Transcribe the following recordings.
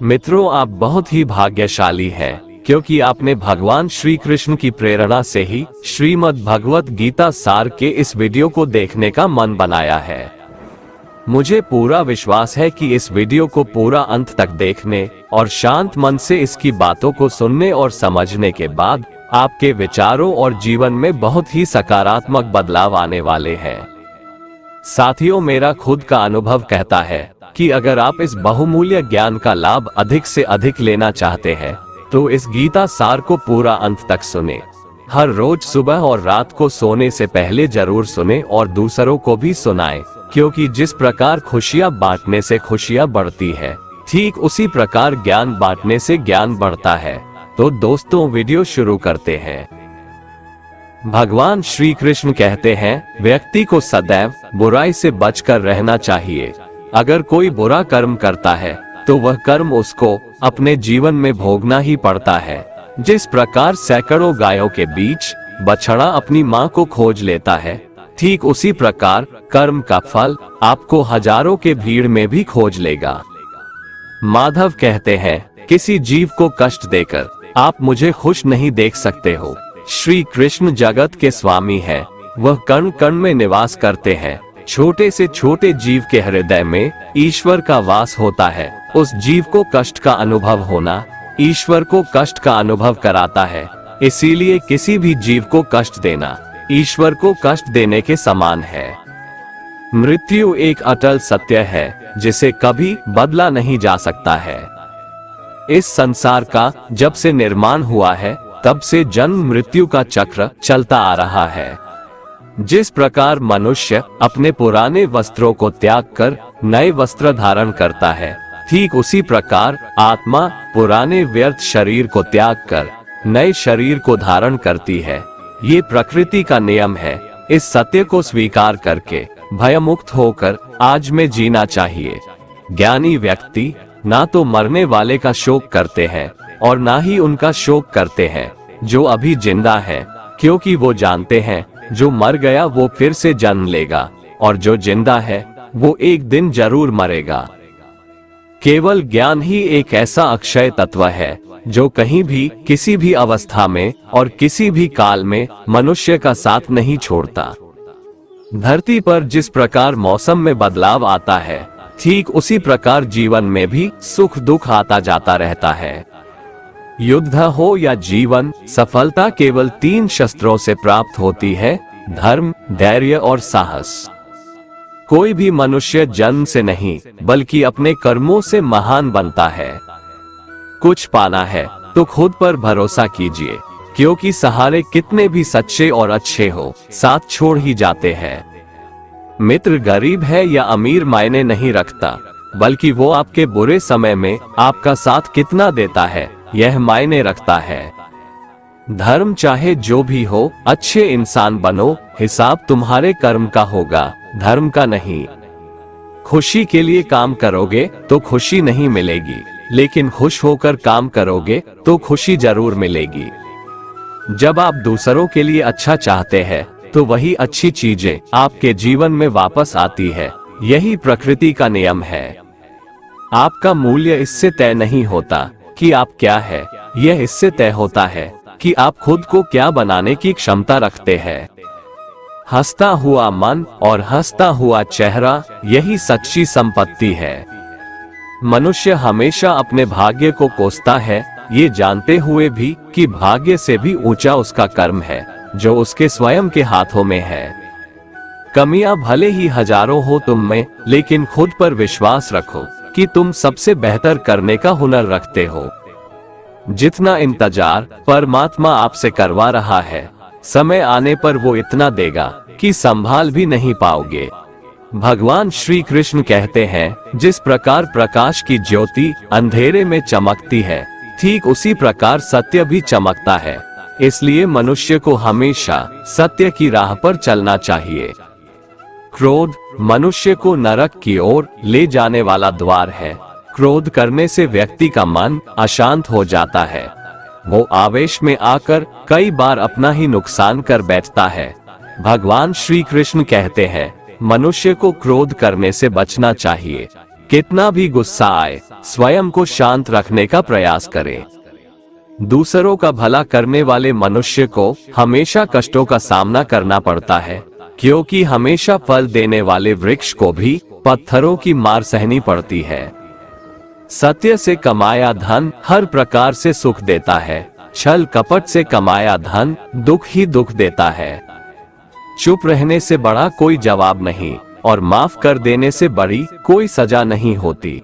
मित्रों, आप बहुत ही भाग्यशाली हैं, क्योंकि आपने भगवान श्री कृष्ण की प्रेरणा से ही श्रीमद् भगवत गीता सार के इस वीडियो को देखने का मन बनाया है। मुझे पूरा विश्वास है कि इस वीडियो को पूरा अंत तक देखने और शांत मन से इसकी बातों को सुनने और समझने के बाद आपके विचारों और जीवन में बहुत ही सकारात्मक बदलाव आने वाले हैं। साथियों, मेरा खुद का अनुभव कहता है कि अगर आप इस बहुमूल्य ज्ञान का लाभ अधिक से अधिक लेना चाहते हैं तो इस गीता सार को पूरा अंत तक सुने। हर रोज सुबह और रात को सोने से पहले जरूर सुने और दूसरों को भी सुनाएं, क्योंकि जिस प्रकार खुशियां बांटने से खुशियां बढ़ती है, ठीक उसी प्रकार ज्ञान बांटने से ज्ञान बढ़ता है। तो दोस्तों, वीडियो शुरू करते हैं। भगवान श्री कृष्ण कहते हैं, व्यक्ति को सदैव बुराई से बचकर रहना चाहिए। अगर कोई बुरा कर्म करता है तो वह कर्म उसको अपने जीवन में भोगना ही पड़ता है। जिस प्रकार सैकड़ों गायों के बीच बछड़ा अपनी मां को खोज लेता है, ठीक उसी प्रकार कर्म का फल आपको हजारों के भीड़ में भी खोज लेगा। माधव कहते हैं, किसी जीव को कष्ट देकर आप मुझे खुश नहीं देख सकते हो। श्री कृष्ण जगत के स्वामी हैं, वह कण कण में निवास करते हैं। छोटे से छोटे जीव के हृदय में ईश्वर का वास होता है। उस जीव को कष्ट का अनुभव होना ईश्वर को कष्ट का अनुभव कराता है। इसीलिए किसी भी जीव को कष्ट देना ईश्वर को कष्ट देने के समान है। मृत्यु एक अटल सत्य है जिसे कभी बदला नहीं जा सकता है। इस संसार का जब से निर्माण हुआ है तब से जन्म मृत्यु का चक्र चलता आ रहा है। जिस प्रकार मनुष्य अपने पुराने वस्त्रों को त्याग कर नए वस्त्र धारण करता है, ठीक उसी प्रकार आत्मा पुराने व्यर्थ शरीर को त्याग कर नए शरीर को धारण करती है। ये प्रकृति का नियम है। इस सत्य को स्वीकार करके भयमुक्त होकर आज में जीना चाहिए। ज्ञानी व्यक्ति ना तो मरने वाले का शोक करते हैं और ना ही उनका शोक करते हैं जो अभी जिंदा है, क्योंकि वो जानते हैं जो मर गया वो फिर से जन्म लेगा और जो जिंदा है वो एक दिन जरूर मरेगा। केवल ज्ञान ही एक ऐसा अक्षय तत्व है जो कहीं भी किसी भी अवस्था में और किसी भी काल में मनुष्य का साथ नहीं छोड़ता। धरती पर जिस प्रकार मौसम में बदलाव आता है, ठीक उसी प्रकार जीवन में भी सुख दुख आता जाता रहता है। युद्ध हो या जीवन, सफलता केवल 3 शस्त्रों से प्राप्त होती है: धर्म, धैर्य और साहस। कोई भी मनुष्य जन्म से नहीं बल्कि अपने कर्मों से महान बनता है। कुछ पाना है तो खुद पर भरोसा कीजिए, क्योंकि सहारे कितने भी सच्चे और अच्छे हो, साथ छोड़ ही जाते हैं। मित्र गरीब है या अमीर मायने नहीं रखता, बल्कि वो आपके बुरे समय में आपका साथ कितना देता है यह मायने रखता है। धर्म चाहे जो भी हो, अच्छे इंसान बनो, हिसाब तुम्हारे कर्म का होगा, धर्म का नहीं। खुशी के लिए काम करोगे तो खुशी नहीं मिलेगी, लेकिन खुश होकर काम करोगे तो खुशी जरूर मिलेगी। जब आप दूसरों के लिए अच्छा चाहते हैं तो वही अच्छी चीजें आपके जीवन में वापस आती है। यही प्रकृति का नियम है। आपका मूल्य इससे तय नहीं होता कि आप क्या है, यह इससे तय होता है कि आप खुद को क्या बनाने की क्षमता रखते हैं। हंसता हुआ मन और हंसता हुआ चेहरा, यही सच्ची संपत्ति है। मनुष्य हमेशा अपने भाग्य को कोसता है, ये जानते हुए भी कि भाग्य से भी ऊंचा उसका कर्म है जो उसके स्वयं के हाथों में है। कमियां भले ही हजारों हो तुम में, लेकिन खुद पर विश्वास रखो कि तुम सबसे बेहतर करने का हुनर रखते हो। जितना इंतजार परमात्मा आपसे करवा रहा है, समय आने पर वो इतना देगा कि संभाल भी नहीं पाओगे। भगवान श्री कृष्ण कहते हैं, जिस प्रकार प्रकाश की ज्योति अंधेरे में चमकती है, ठीक उसी प्रकार सत्य भी चमकता है। इसलिए मनुष्य को हमेशा सत्य की राह पर चलना चाहिए। क्रोध मनुष्य को नरक की ओर ले जाने वाला द्वार है। क्रोध करने से व्यक्ति का मन अशांत हो जाता है। वो आवेश में आकर कई बार अपना ही नुकसान कर बैठता है। भगवान श्री कृष्ण कहते हैं, मनुष्य को क्रोध करने से बचना चाहिए। कितना भी गुस्सा आए, स्वयं को शांत रखने का प्रयास करें। दूसरों का भला करने वाले मनुष्य को हमेशा कष्टों का सामना करना पड़ता है, क्योंकि हमेशा फल देने वाले वृक्ष को भी पत्थरों की मार सहनी पड़ती है। सत्य से कमाया धन हर प्रकार से सुख देता है, छल कपट से कमाया धन दुख ही दुख देता है। चुप रहने से बड़ा कोई जवाब नहीं और माफ कर देने से बड़ी कोई सजा नहीं होती।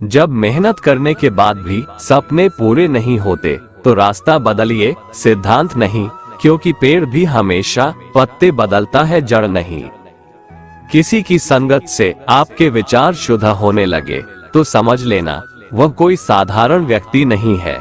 जब मेहनत करने के बाद भी सपने पूरे नहीं होते तो रास्ता बदलिए, सिद्धांत नहीं, क्योंकि पेड़ भी हमेशा पत्ते बदलता है, जड़ नहीं। किसी की संगत से आपके विचार शुद्ध होने लगे तो समझ लेना वह कोई साधारण व्यक्ति नहीं है।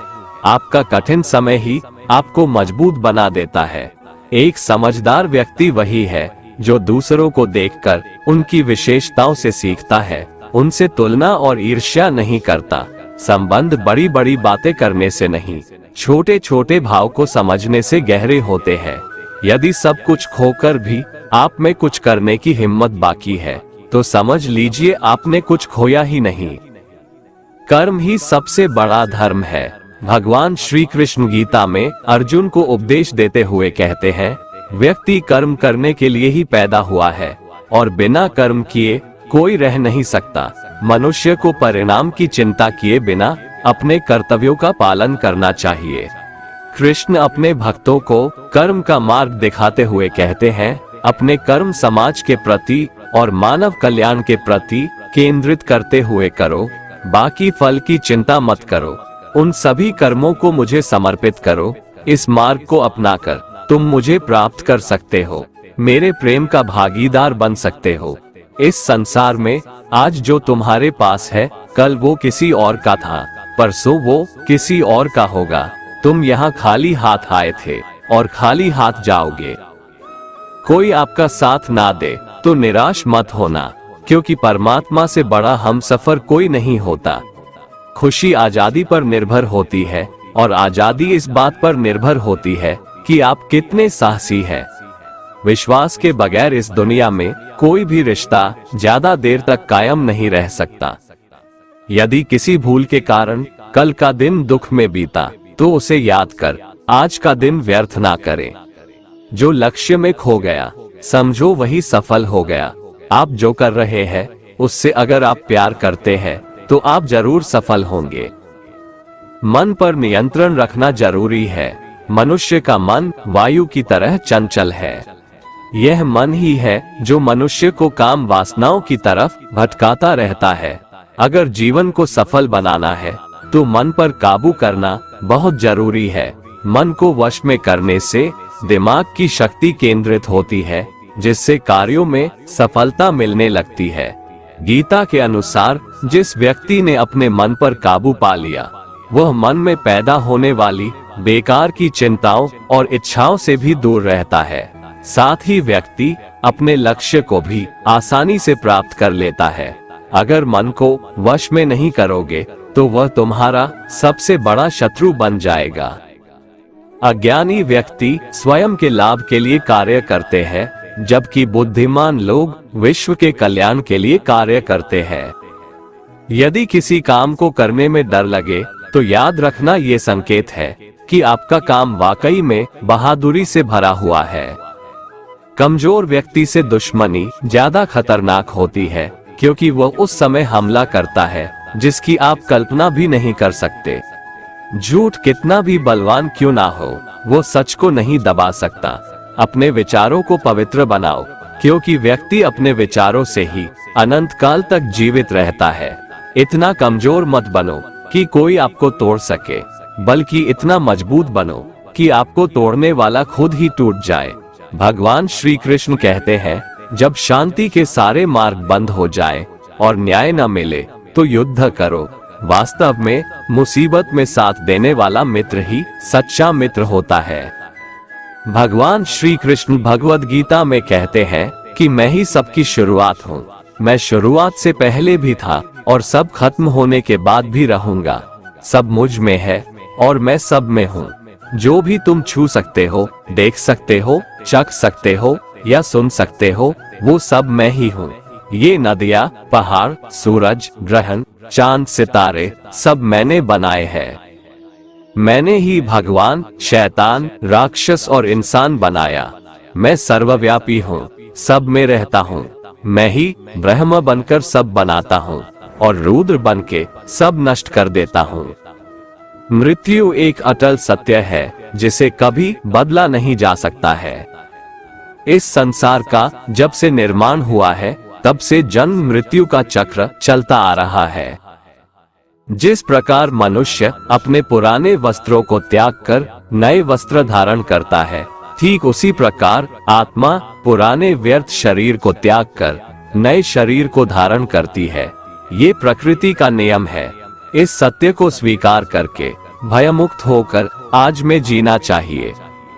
आपका कठिन समय ही आपको मजबूत बना देता है। एक समझदार व्यक्ति वही है जो दूसरों को देखकर उनकी विशेषताओं से सीखता है, उनसे तुलना और ईर्ष्या नहीं करता। संबंध बड़ी बड़ी बातें करने से नहीं, छोटे छोटे भाव को समझने से गहरे होते हैं। यदि सब कुछ खोकर भी आप में कुछ करने की हिम्मत बाकी है तो समझ लीजिए आपने कुछ खोया ही नहीं। कर्म ही सबसे बड़ा धर्म है। भगवान श्री कृष्ण गीता में अर्जुन को उपदेश देते हुए कहते हैं, व्यक्ति कर्म करने के लिए ही पैदा हुआ है और बिना कर्म किए कोई रह नहीं सकता। मनुष्य को परिणाम की चिंता किए बिना अपने कर्तव्यों का पालन करना चाहिए। कृष्ण अपने भक्तों को कर्म का मार्ग दिखाते हुए कहते हैं, अपने कर्म समाज के प्रति और मानव कल्याण के प्रति केंद्रित करते हुए करो, बाकी फल की चिंता मत करो। उन सभी कर्मों को मुझे समर्पित करो। इस मार्ग को अपनाकर तुम मुझे प्राप्त कर सकते हो, मेरे प्रेम का भागीदार बन सकते हो। इस संसार में आज जो तुम्हारे पास है कल वो किसी और का था, परसों वो किसी और का होगा। तुम यहाँ खाली हाथ आए थे और खाली हाथ जाओगे। कोई आपका साथ ना दे तो निराश मत होना, क्योंकि परमात्मा से बड़ा हमसफर कोई नहीं होता। खुशी आजादी पर निर्भर होती है और आजादी इस बात पर निर्भर होती है कि आप कितने साहसी हैं। विश्वास के बगैर इस दुनिया में कोई भी रिश्ता ज्यादा देर तक कायम नहीं रह सकता। यदि किसी भूल के कारण कल का दिन दुख में बीता तो उसे याद कर आज का दिन व्यर्थ ना करें। जो लक्ष्य में खो गया समझो वही सफल हो गया। आप जो कर रहे हैं उससे अगर आप प्यार करते हैं तो आप जरूर सफल होंगे। मन पर नियंत्रण रखना जरूरी है। मनुष्य का मन वायु की तरह चंचल है। यह मन ही है जो मनुष्य को काम वासनाओं की तरफ भटकाता रहता है। अगर जीवन को सफल बनाना है तो मन पर काबू करना बहुत जरूरी है। मन को वश में करने से दिमाग की शक्ति केंद्रित होती है, जिससे कार्यों में सफलता मिलने लगती है। गीता के अनुसार जिस व्यक्ति ने अपने मन पर काबू पा लिया वह मन में पैदा होने वाली बेकार की चिंताओं और इच्छाओं से भी दूर रहता है। साथ ही व्यक्ति अपने लक्ष्य को भी आसानी से प्राप्त कर लेता है। अगर मन को वश में नहीं करोगे तो वह तुम्हारा सबसे बड़ा शत्रु बन जाएगा। अज्ञानी व्यक्ति स्वयं के लाभ के लिए कार्य करते हैं, जबकि बुद्धिमान लोग विश्व के कल्याण के लिए कार्य करते हैं। यदि किसी काम को करने में डर लगे तो याद रखना ये संकेत है कि आपका काम वाकई में बहादुरी से भरा हुआ है। कमजोर व्यक्ति से दुश्मनी ज्यादा खतरनाक होती है, क्योंकि वह उस समय हमला करता है जिसकी आप कल्पना भी नहीं कर सकते। झूठ कितना भी बलवान क्यों ना हो, वो सच को नहीं दबा सकता। अपने विचारों को पवित्र बनाओ, क्योंकि व्यक्ति अपने विचारों से ही अनंत काल तक जीवित रहता है। इतना कमजोर मत बनो कि कोई आपको तोड़ सके, बल्कि इतना मजबूत बनो कि आपको तोड़ने वाला खुद ही टूट जाए। भगवान श्री कृष्ण कहते हैं, जब शांति के सारे मार्ग बंद हो जाए और न्याय न मिले तो युद्ध करो। वास्तव में मुसीबत में साथ देने वाला मित्र ही सच्चा मित्र होता है। भगवान श्री कृष्ण भगवद गीता में कहते हैं कि मैं ही सबकी शुरुआत हूँ। मैं शुरुआत से पहले भी था और सब खत्म होने के बाद भी रहूंगा। सब मुझ में है और मैं सब में हूँ। जो भी तुम छू सकते हो, देख सकते हो, चख सकते हो या सुन सकते हो, वो सब मैं ही हूँ। ये नदियाँ, पहाड़, सूरज, ग्रहण, चांद, सितारे सब मैंने बनाए हैं। मैंने ही भगवान, शैतान, राक्षस और इंसान बनाया। मैं सर्वव्यापी हूँ, सब में रहता हूँ। मैं ही ब्रह्म बनकर सब बनाता हूँ और रुद्र बन के सब नष्ट कर देता हूँ। मृत्यु एक अटल सत्य है जिसे कभी बदला नहीं जा सकता है। इस संसार का जब से निर्माण हुआ है तब से जन्म मृत्यु का चक्र चलता आ रहा है। जिस प्रकार मनुष्य अपने पुराने वस्त्रों को त्याग कर नए वस्त्र धारण करता है, ठीक उसी प्रकार आत्मा पुराने व्यर्थ शरीर को त्याग कर नए शरीर को धारण करती है। ये प्रकृति का नियम है। इस सत्य को स्वीकार करके भयमुक्त होकर आज में जीना चाहिए।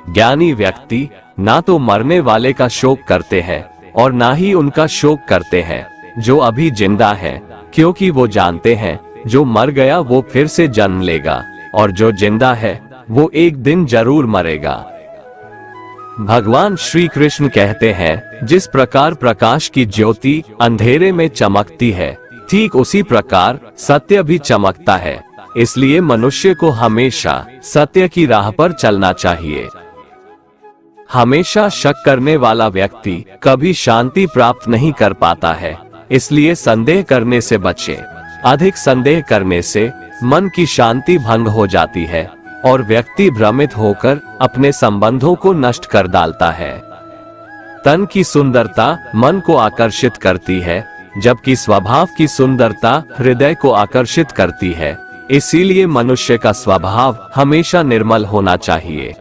ज्ञानी व्यक्ति ना तो मरने वाले का शोक करते हैं और ना ही उनका शोक करते हैं जो अभी जिंदा है, क्योंकि वो जानते हैं जो मर गया वो फिर से जन्म लेगा और जो जिंदा है वो एक दिन जरूर मरेगा। भगवान श्री कृष्ण कहते हैं, जिस प्रकार प्रकाश की ज्योति अंधेरे में चमकती है, ठीक उसी प्रकार सत्य भी चमकता है। इसलिए मनुष्य को हमेशा सत्य की राह पर चलना चाहिए। हमेशा शक करने वाला व्यक्ति कभी शांति प्राप्त नहीं कर पाता है। इसलिए संदेह करने से बचें। अधिक संदेह करने से मन की शांति भंग हो जाती है और व्यक्ति भ्रमित होकर अपने संबंधों को नष्ट कर डालता है। तन की सुंदरता मन को आकर्षित करती है, जबकि स्वभाव की सुंदरता हृदय को आकर्षित करती है। इसीलिए मनुष्य का स्वभाव हमेशा निर्मल होना चाहिए।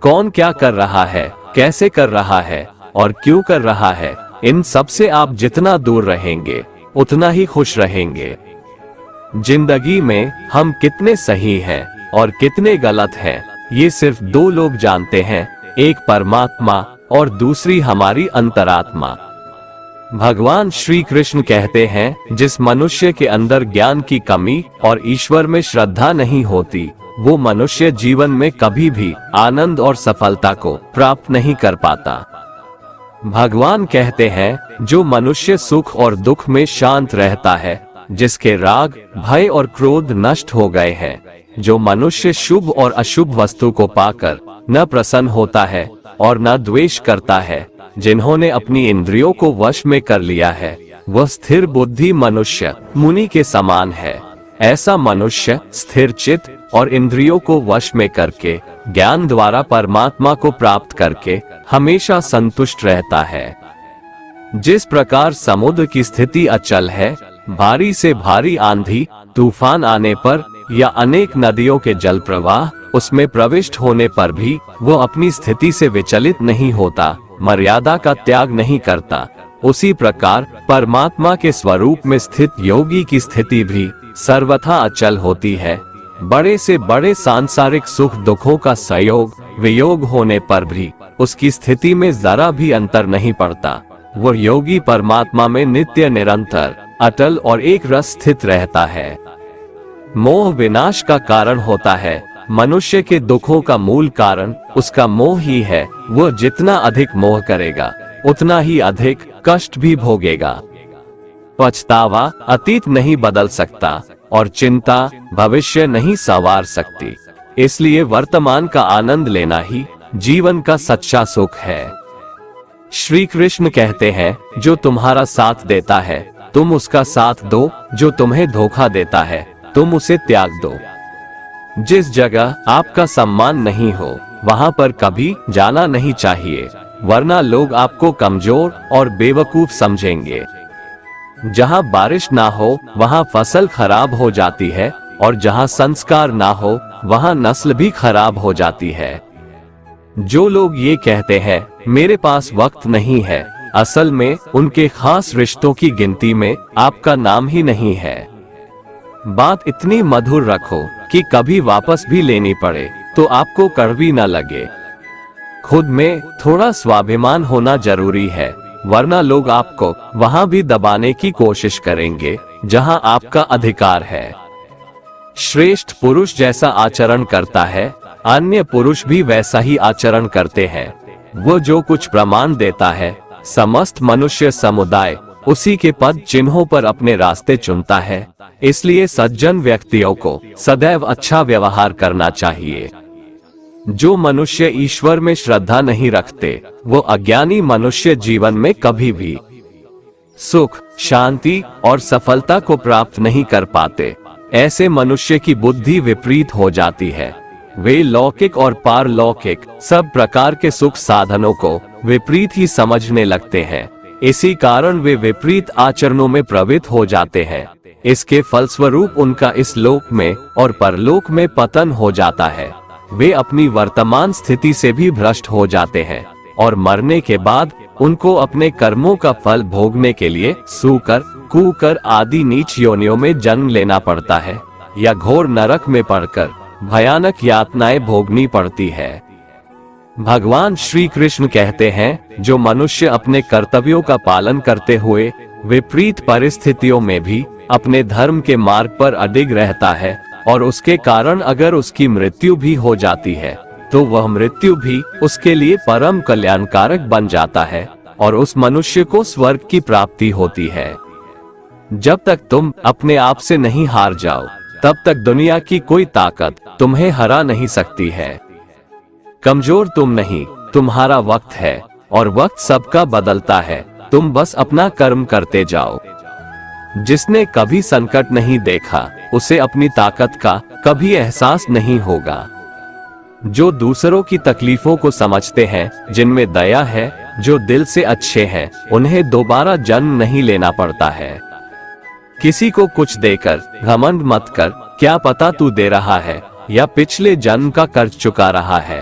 कौन क्या कर रहा है, कैसे कर रहा है और क्यों कर रहा है, इन सब से आप जितना दूर रहेंगे उतना ही खुश रहेंगे। जिंदगी में हम कितने सही हैं और कितने गलत हैं, ये सिर्फ दो लोग जानते हैं, एक परमात्मा और दूसरी हमारी अंतरात्मा। भगवान श्री कृष्ण कहते हैं, जिस मनुष्य के अंदर ज्ञान की कमी और ईश्वर में श्रद्धा नहीं होती, वो मनुष्य जीवन में कभी भी आनंद और सफलता को प्राप्त नहीं कर पाता। भगवान कहते हैं, जो मनुष्य सुख और दुख में शांत रहता है, जिसके राग, भय और क्रोध नष्ट हो गए हैं, जो मनुष्य शुभ और अशुभ वस्तु को पाकर न प्रसन्न होता है और न द्वेष करता है, जिन्होंने अपनी इंद्रियों को वश में कर लिया है, वह स्थिर बुद्धि मनुष्य मुनि के समान है। ऐसा मनुष्य स्थिर चित्त और इंद्रियों को वश में करके ज्ञान द्वारा परमात्मा को प्राप्त करके हमेशा संतुष्ट रहता है। जिस प्रकार समुद्र की स्थिति अचल है, भारी से भारी आंधी तूफान आने पर या अनेक नदियों के जल प्रवाह उसमें प्रविष्ट होने पर भी वो अपनी स्थिति से विचलित नहीं होता, मर्यादा का त्याग नहीं करता, उसी प्रकार परमात्मा के स्वरूप में स्थित योगी की स्थिति भी सर्वथा अचल होती है। बड़े से बड़े सांसारिक सुख दुखों का संयोग वियोग होने पर भी उसकी स्थिति में जरा भी अंतर नहीं पड़ता। वह योगी परमात्मा में नित्य निरंतर अटल और एक रस स्थित रहता है। मोह विनाश का कारण होता है। मनुष्य के दुखों का मूल कारण उसका मोह ही है। वह जितना अधिक मोह करेगा उतना ही अधिक कष्ट भी भोगेगा। पछतावा अतीत नहीं बदल सकता और चिंता भविष्य नहीं संवार सकती। इसलिए वर्तमान का आनंद लेना ही जीवन का सच्चा सुख है। श्री कृष्ण कहते हैं, जो तुम्हारा साथ देता है तुम उसका साथ दो, जो तुम्हें धोखा देता है तुम उसे त्याग दो। जिस जगह आपका सम्मान नहीं हो वहां पर कभी जाना नहीं चाहिए, वरना लोग आपको कमजोर और बेवकूफ समझेंगे। जहां बारिश ना हो वहां फसल खराब हो जाती है और जहां संस्कार ना हो वहां नस्ल भी खराब हो जाती है। जो लोग ये कहते हैं मेरे पास वक्त नहीं है, असल में उनके खास रिश्तों की गिनती में आपका नाम ही नहीं है। बात इतनी मधुर रखो कि कभी वापस भी लेनी पड़े तो आपको कड़वी न लगे। खुद में थोड़ा स्वाभिमान होना जरूरी है, वरना लोग आपको वहां भी दबाने की कोशिश करेंगे जहां आपका अधिकार है। श्रेष्ठ पुरुष जैसा आचरण करता है, अन्य पुरुष भी वैसा ही आचरण करते हैं। वो जो कुछ प्रमाण देता है समस्त मनुष्य समुदाय उसी के पद चिन्हों पर अपने रास्ते चुनता है। इसलिए सज्जन व्यक्तियों को सदैव अच्छा व्यवहार करना चाहिए। जो मनुष्य ईश्वर में श्रद्धा नहीं रखते, वो अज्ञानी मनुष्य जीवन में कभी भी सुख, शांति और सफलता को प्राप्त नहीं कर पाते। ऐसे मनुष्य की बुद्धि विपरीत हो जाती है। वे लौकिक और पारलौकिक सब प्रकार के सुख साधनों को विपरीत ही समझने लगते हैं। इसी कारण वे विपरीत आचरणों में प्रवृत्त हो जाते हैं। इसके फलस्वरूप उनका इस लोक में और परलोक में पतन हो जाता है। वे अपनी वर्तमान स्थिति से भी भ्रष्ट हो जाते हैं और मरने के बाद उनको अपने कर्मों का फल भोगने के लिए सूकर, कुकर आदि नीच योनियों में जन्म लेना पड़ता है या घोर नरक में पड़कर भयानक यातनाएं भोगनी पड़ती है। भगवान श्री कृष्ण कहते हैं, जो मनुष्य अपने कर्तव्यों का पालन करते हुए विपरीत परिस्थितियों में भी अपने धर्म के मार्ग पर अडिग रहता है और उसके कारण अगर उसकी मृत्यु भी हो जाती है, तो वह मृत्यु भी उसके लिए परम कल्याणकारक बन जाता है और उस मनुष्य को स्वर्ग की प्राप्ति होती है। जब तक तुम अपने आप से नहीं हार जाओ, तब तक दुनिया की कोई ताकत तुम्हें हरा नहीं सकती है। कमजोर तुम नहीं, तुम्हारा वक्त है और वक्त सबका बदलता है। तुम बस अपना कर्म करते जाओ। जिसने कभी संकट नहीं देखा, उसे अपनी ताकत का कभी एहसास नहीं होगा। जो दूसरों की तकलीफों को समझते हैं, जिनमें दया है, जो दिल से अच्छे हैं, उन्हें दोबारा जन्म नहीं लेना पड़ता है। किसी को कुछ देकर घमंड मत कर, क्या पता तू दे रहा है या पिछले जन्म का कर्ज चुका रहा है।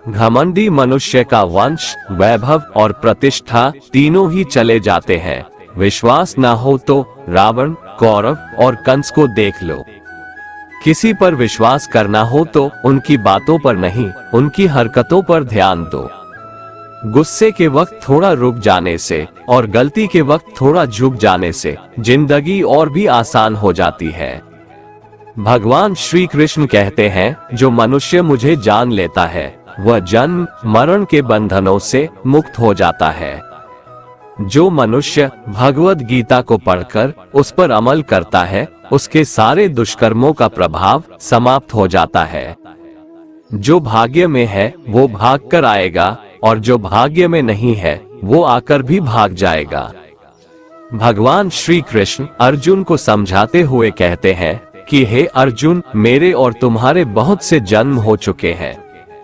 घमंडी मनुष्य का वंश, वैभव और प्रतिष्ठा तीनों ही चले जाते हैं। विश्वास ना हो तो रावण, कौरव और कंस को देख लो। किसी पर विश्वास करना हो तो उनकी बातों पर नहीं, उनकी हरकतों पर ध्यान दो। गुस्से के वक्त थोड़ा रुक जाने से और गलती के वक्त थोड़ा झुक जाने से जिंदगी और भी आसान हो जाती है। भगवान श्री कृष्ण कहते हैं, जो मनुष्य मुझे जान लेता है, वह जन्म मरण के बंधनों से मुक्त हो जाता है। जो मनुष्य भगवद गीता को पढ़कर उस पर अमल करता है, उसके सारे दुष्कर्मों का प्रभाव समाप्त हो जाता है। जो भाग्य में है वो भाग कर आएगा और जो भाग्य में नहीं है वो आकर भी भाग जाएगा। भगवान श्री कृष्ण अर्जुन को समझाते हुए कहते हैं कि हे अर्जुन, मेरे और तुम्हारे बहुत से जन्म हो चुके हैं।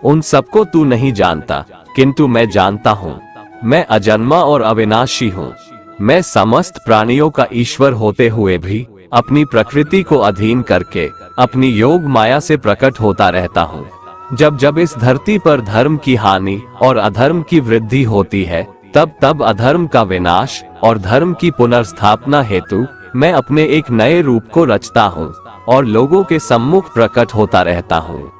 उन सबको तू नहीं जानता, किंतु मैं जानता हूँ। मैं अजन्मा और अविनाशी हूँ। मैं समस्त प्राणियों का ईश्वर होते हुए भी अपनी प्रकृति को अधीन करके अपनी योग माया से प्रकट होता रहता हूँ। जब जब इस धरती पर धर्म की हानि और अधर्म की वृद्धि होती है, तब तब अधर्म का विनाश और धर्म की पुनर्स्थापना हेतु मैं अपने एक नए रूप को रचता हूँ और लोगों के सम्मुख प्रकट होता रहता हूँ।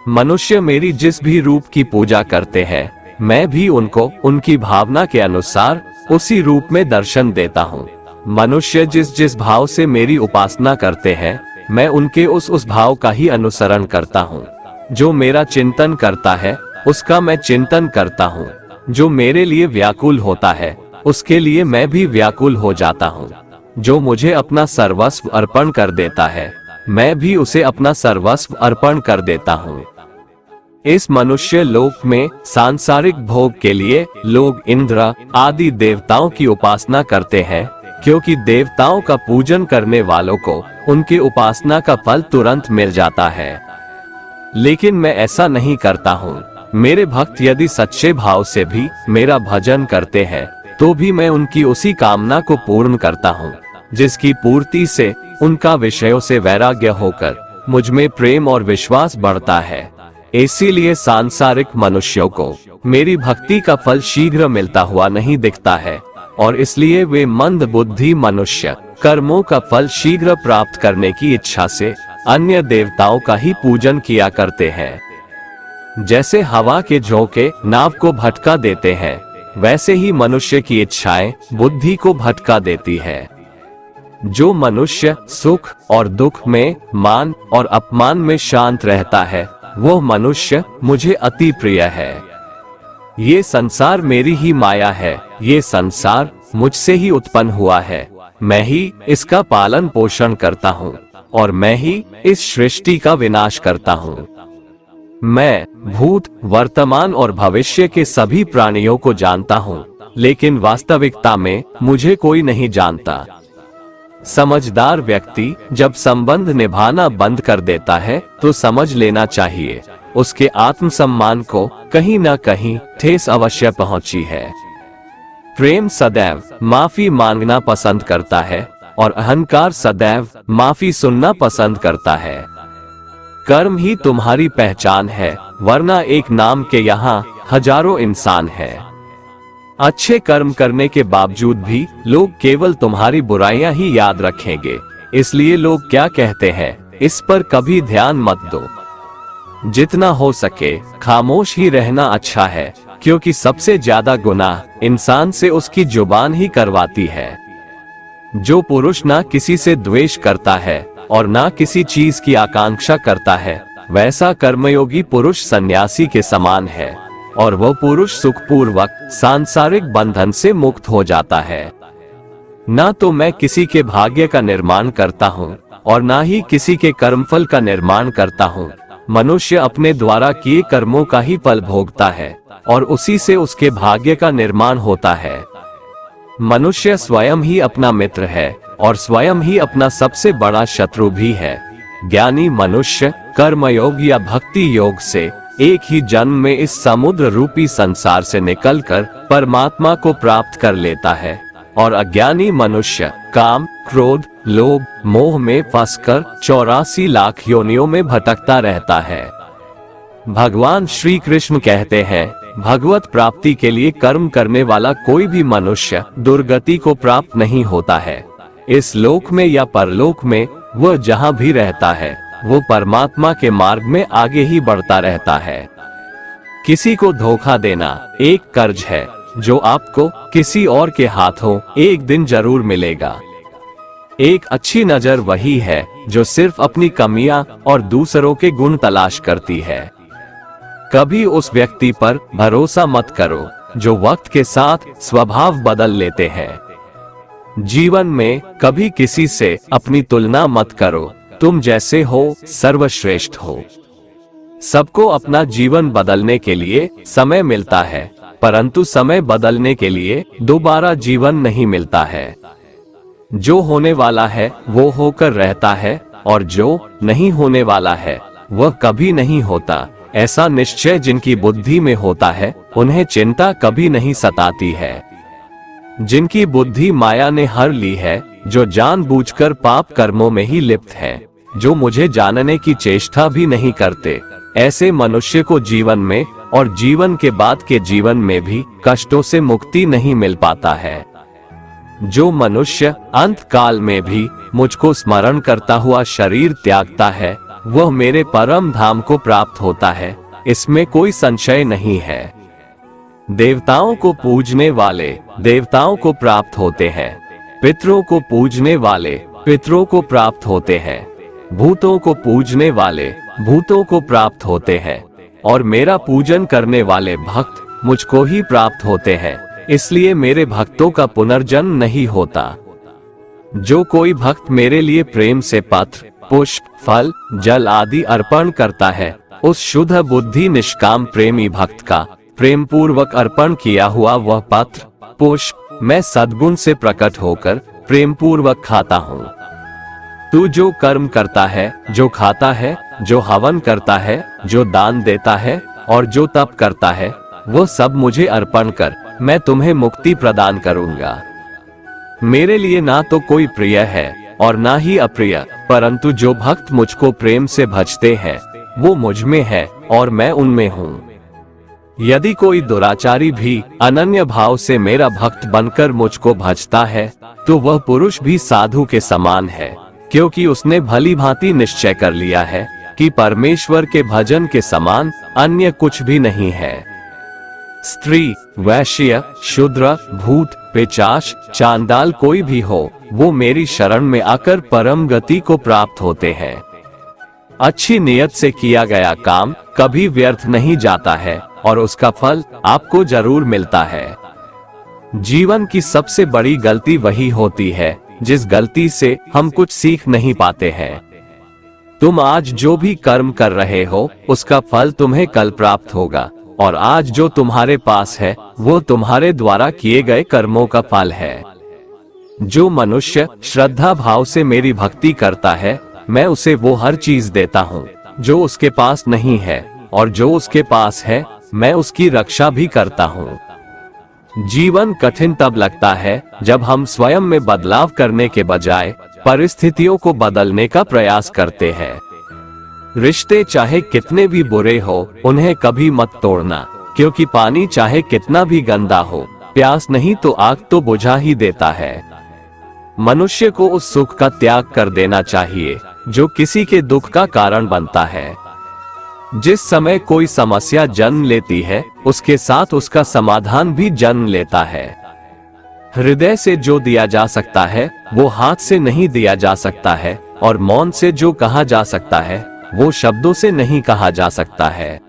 मनुष्य मेरी जिस भी रूप की पूजा करते हैं, मैं भी उनको उनकी भावना के अनुसार उसी रूप में दर्शन देता हूँ। मनुष्य जिस जिस भाव से मेरी उपासना करते हैं, मैं उनके उस भाव का ही अनुसरण करता हूँ। जो मेरा चिंतन करता है, उसका मैं चिंतन करता हूँ। जो मेरे लिए व्याकुल होता है, उसके लिए मैं भी व्याकुल हो जाता हूँ। जो मुझे अपना सर्वस्व अर्पण कर देता है, मैं भी उसे अपना सर्वस्व अर्पण कर देता हूँ। इस मनुष्य लोक में सांसारिक भोग के लिए लोग इंद्र आदि देवताओं की उपासना करते हैं, क्योंकि देवताओं का पूजन करने वालों को उनकी उपासना का फल तुरंत मिल जाता है। लेकिन मैं ऐसा नहीं करता हूँ। मेरे भक्त यदि सच्चे भाव से भी मेरा भजन करते हैं, तो भी मैं उनकी उसी कामना को पूर्ण करता हूँ, जिसकी पूर्ति से उनका विषयों से वैराग्य होकर मुझ में प्रेम और विश्वास बढ़ता है। इसीलिए सांसारिक मनुष्यों को मेरी भक्ति का फल शीघ्र मिलता हुआ नहीं दिखता है और इसलिए वे मंद बुद्धि मनुष्य कर्मों का फल शीघ्र प्राप्त करने की इच्छा से अन्य देवताओं का ही पूजन किया करते हैं। जैसे हवा के झोंके नाव को भटका देते हैं, वैसे ही मनुष्य की इच्छाएं बुद्धि को भटका देती है। जो मनुष्य सुख और दुख में, मान और अपमान में शांत रहता है, वो मनुष्य मुझे अति प्रिय है। ये संसार मेरी ही माया है। ये संसार मुझसे ही उत्पन्न हुआ है, मैं ही इसका पालन पोषण करता हूँ और मैं ही इस सृष्टि का विनाश करता हूँ। मैं भूत, वर्तमान और भविष्य के सभी प्राणियों को जानता हूँ, लेकिन वास्तविकता में मुझे कोई नहीं जानता। समझदार व्यक्ति जब संबंध निभाना बंद कर देता है तो समझ लेना चाहिए उसके आत्मसम्मान को कहीं न कहीं ठेस अवश्य पहुंची है। प्रेम सदैव माफी मांगना पसंद करता है और अहंकार सदैव माफी सुनना पसंद करता है। कर्म ही तुम्हारी पहचान है, वरना एक नाम के यहाँ हजारों इंसान है। अच्छे कर्म करने के बावजूद भी लोग केवल तुम्हारी बुराइयां ही याद रखेंगे, इसलिए लोग क्या कहते हैं इस पर कभी ध्यान मत दो। जितना हो सके खामोश ही रहना अच्छा है, क्योंकि सबसे ज्यादा गुनाह इंसान से उसकी जुबान ही करवाती है। जो पुरुष ना किसी से द्वेष करता है और ना किसी चीज की आकांक्षा करता है, वैसा कर्मयोगी पुरुष सन्यासी के समान है और वह पुरुष सुखपूर्वक सांसारिक बंधन से मुक्त हो जाता है। ना तो मैं किसी के भाग्य का निर्माण करता हूँ और ना ही किसी के कर्मफल का निर्माण करता हूँ। मनुष्य अपने द्वारा किए कर्मों का ही फल भोगता है और उसी से उसके भाग्य का निर्माण होता है। मनुष्य स्वयं ही अपना मित्र है और स्वयं ही अपना सबसे बड़ा शत्रु भी है। ज्ञानी मनुष्य कर्मयोग या भक्ति योग से एक ही जन्म में इस समुद्र रूपी संसार से निकलकर परमात्मा को प्राप्त कर लेता है और अज्ञानी मनुष्य काम, क्रोध, लोभ, मोह में फंसकर 84 लाख योनियों में भटकता रहता है। भगवान श्री कृष्ण कहते हैं, भगवत प्राप्ति के लिए कर्म करने वाला कोई भी मनुष्य दुर्गति को प्राप्त नहीं होता है। इस लोक में या परलोक में वह जहाँ भी रहता है वो परमात्मा के मार्ग में आगे ही बढ़ता रहता है। किसी को धोखा देना एक कर्ज है जो आपको किसी और के हाथों एक दिन जरूर मिलेगा। एक अच्छी नजर वही है जो सिर्फ अपनी कमियां और दूसरों के गुण तलाश करती है। कभी उस व्यक्ति पर भरोसा मत करो जो वक्त के साथ स्वभाव बदल लेते हैं। जीवन में कभी किसी से अपनी तुलना मत करो, तुम जैसे हो सर्वश्रेष्ठ हो। सबको अपना जीवन बदलने के लिए समय मिलता है, परंतु समय बदलने के लिए दोबारा जीवन नहीं मिलता है। जो होने वाला है वो होकर रहता है और जो नहीं होने वाला है वह कभी नहीं होता। ऐसा निश्चय जिनकी बुद्धि में होता है उन्हें चिंता कभी नहीं सताती है। जिनकी बुद्धि माया ने हर ली है, जो जानबूझकर पाप कर्मों में ही लिप्त है, जो मुझे जानने की चेष्टा भी नहीं करते, ऐसे मनुष्य को जीवन में और जीवन के बाद के जीवन में भी कष्टों से मुक्ति नहीं मिल पाता है। जो मनुष्य अंत काल में भी मुझको स्मरण करता हुआ शरीर त्यागता है वह मेरे परम धाम को प्राप्त होता है, इसमें कोई संशय नहीं है। देवताओं को पूजने वाले देवताओं को प्राप्त होते हैं, पितरों को पूजने वाले पितरों को प्राप्त होते हैं, भूतों को पूजने वाले भूतों को प्राप्त होते हैं और मेरा पूजन करने वाले भक्त मुझको ही प्राप्त होते हैं। इसलिए मेरे भक्तों का पुनर्जन्म नहीं होता। जो कोई भक्त मेरे लिए प्रेम से पत्र, पुष्प, फल, जल आदि अर्पण करता है, उस शुद्ध बुद्धि निष्काम प्रेमी भक्त का प्रेम पूर्वक अर्पण किया हुआ वह पत्र, पुष्प मैं सद्गुण से प्रकट होकर प्रेम पूर्वक खाता हूँ। तू जो कर्म करता है, जो खाता है, जो हवन करता है, जो दान देता है और जो तप करता है, वो सब मुझे अर्पण कर, मैं तुम्हें मुक्ति प्रदान करूंगा। मेरे लिए ना तो कोई प्रिय है और ना ही अप्रिय, परंतु जो भक्त मुझको प्रेम से भजते हैं वो मुझ में है और मैं उनमें हूँ। यदि कोई दुराचारी भी अनन्य भाव से मेरा भक्त बनकर मुझको भजता है तो वह पुरुष भी साधु के समान है, क्योंकि उसने भली भांति निश्चय कर लिया है कि परमेश्वर के भजन के समान अन्य कुछ भी नहीं है। स्त्री, वैश्य, शूद्र, भूत, पिशाच, चांडाल कोई भी हो, वो मेरी शरण में आकर परम गति को प्राप्त होते हैं। अच्छी नियत से किया गया काम कभी व्यर्थ नहीं जाता है और उसका फल आपको जरूर मिलता है। जीवन की सबसे बड़ी गलती वही होती है जिस गलती से हम कुछ सीख नहीं पाते हैं। तुम आज जो भी कर्म कर रहे हो उसका फल तुम्हें कल प्राप्त होगा, और आज जो तुम्हारे पास है वो तुम्हारे द्वारा किए गए कर्मों का फल है। जो मनुष्य श्रद्धा भाव से मेरी भक्ति करता है, मैं उसे वो हर चीज देता हूँ जो उसके पास नहीं है, और जो उसके पास है मैं उसकी रक्षा भी करता हूँ। जीवन कठिन तब लगता है जब हम स्वयं में बदलाव करने के बजाय परिस्थितियों को बदलने का प्रयास करते हैं। रिश्ते चाहे कितने भी बुरे हो, उन्हें कभी मत तोड़ना, क्योंकि पानी चाहे कितना भी गंदा हो, प्यास नहीं तो आग तो बुझा ही देता है। मनुष्य को उस सुख का त्याग कर देना चाहिए जो किसी के दुख का कारण बनता है। जिस समय कोई समस्या जन्म लेती है, उसके साथ उसका समाधान भी जन्म लेता है। हृदय से जो दिया जा सकता है वो हाथ से नहीं दिया जा सकता है, और मौन से जो कहा जा सकता है वो शब्दों से नहीं कहा जा सकता है।